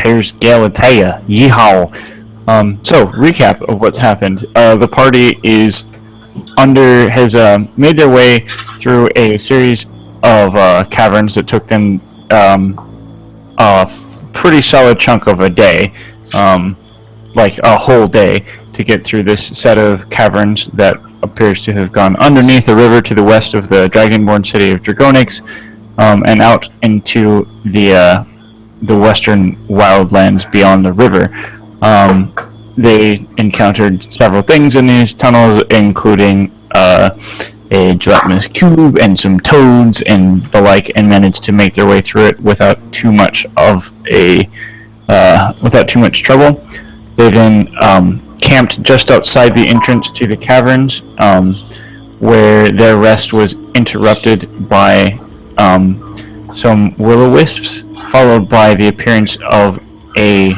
enters Galitaia. Yeehaw! So, recap of what's happened. The party has made their way through a series of caverns that took them a pretty solid chunk of a day, like a whole day, to get through this set of caverns that appears to have gone underneath a river to the west of the dragonborn city of Dragonix, and out into the western wildlands beyond the river. They encountered several things in these tunnels, including a gelatinous cube and some toads and the like, and managed to make their way through it without too much trouble. They then camped just outside the entrance to the caverns, where their rest was interrupted by some will-o-wisps, followed by the appearance of a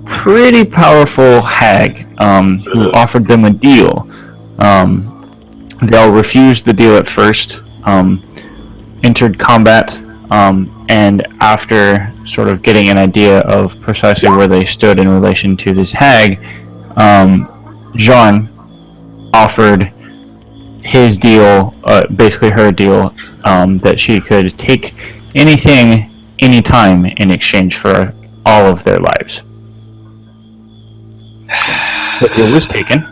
pretty powerful hag who offered them a deal. They all refused the deal at first, entered combat, and after sort of getting an idea of precisely where they stood in relation to this hag, Jean offered his deal, basically her deal, that she could take anything, anytime in exchange for all of their lives. The deal was taken.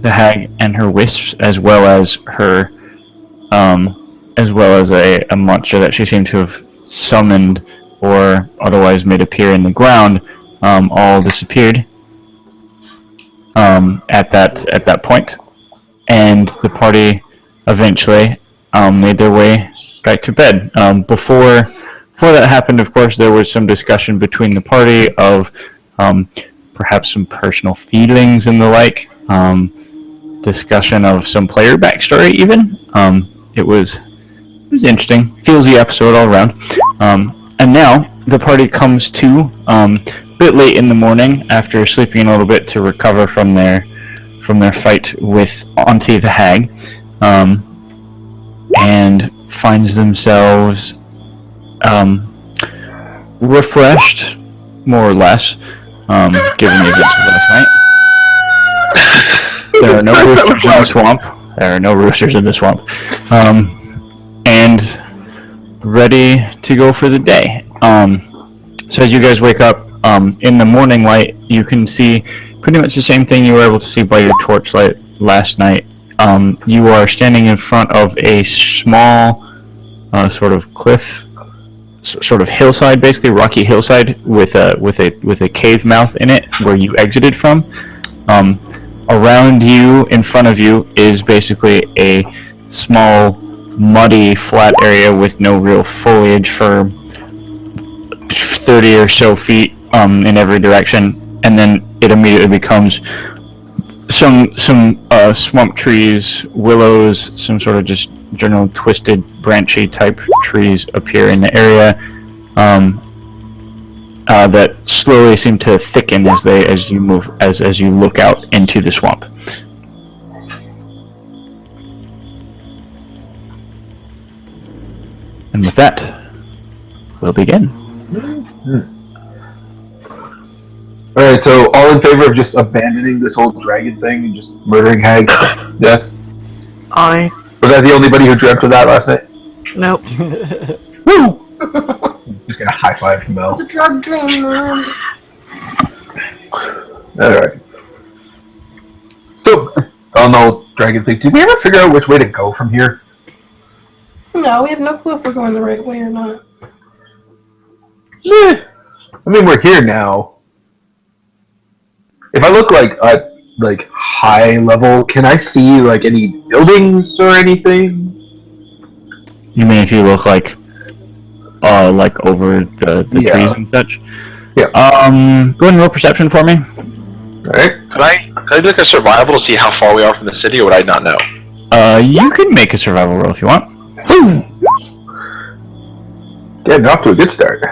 The hag and her wisps, as well as a monster that she seemed to have summoned or otherwise made appear in the ground, all disappeared at that point, and the party eventually made their way back to bed. Before that happened, of course, there was some discussion between the party of perhaps some personal feelings and the like. Discussion of some player backstory, even. It was interesting. Feelsy episode all around. And now the party comes to a bit late in the morning after sleeping a little bit to recover from their fight with Auntie the Hag, and finds themselves refreshed, more or less, given the events of last night. There are no roosters in the swamp. There are no roosters in the swamp. And ready to go for the day. So as you guys wake up, in the morning light, you can see pretty much the same thing you were able to see by your torchlight last night. You are standing in front of a small sort of cliff, sort of hillside, basically rocky hillside with a cave mouth in it where you exited from. Around you, in front of you, is basically a small, muddy, flat area with no real foliage for 30 or so feet in every direction, and then it immediately becomes some swamp trees, willows, some sort of just general twisted, branchy type trees appear in the area that slowly seem to thicken as you look out into the swamp. And with that, we'll begin. Alright, so all in favor of just abandoning this whole dragon thing and just murdering Hag? Yeah? Aye. Was I the only buddy who dreamt of that last night? Nope. Woo! Just gonna high five from Mel. It's a drug dream, man. Alright. So, on the whole dragon thing, did we ever figure out which way to go from here? No, we have no clue if we're going the right way or not. Yeah. I mean, we're here now. If I look at high level, can I see any buildings or anything? You mean if you look like over the trees and such? Yeah. Go ahead and roll perception for me. Alright. Could I do a survival to see how far we are from the city, or would I not know? You can make a survival roll if you want. Getting off to a good start.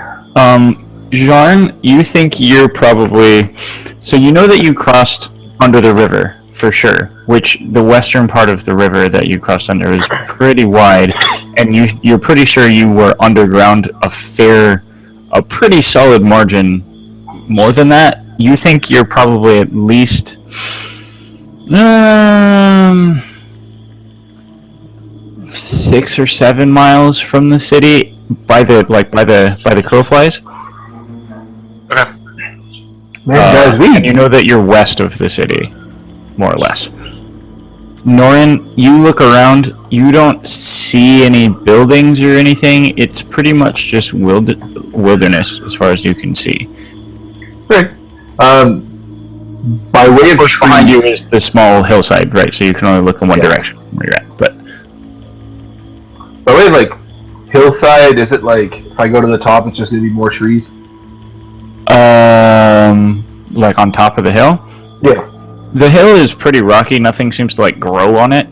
Jean, you think you're probably... So you know that you crossed under the river, for sure, which the western part of the river that you crossed under is pretty wide, and you're pretty sure you were underground a fair a pretty solid margin more than that. You think you're probably at least 6 or 7 miles from the city by the crow flies. Okay. Man, guys, And you know that you're west of the city, more or less. Norin, you look around, you don't see any buildings or anything. It's pretty much just wilderness as far as you can see. Okay. By way of Behind you trees, is the small hillside, right? So you can only look in one direction where you're at. But by way of like hillside, is it like if I go to the top, it's just gonna be more trees? like on top of the hill. Yeah. The hill is pretty rocky. Nothing seems to like grow on it.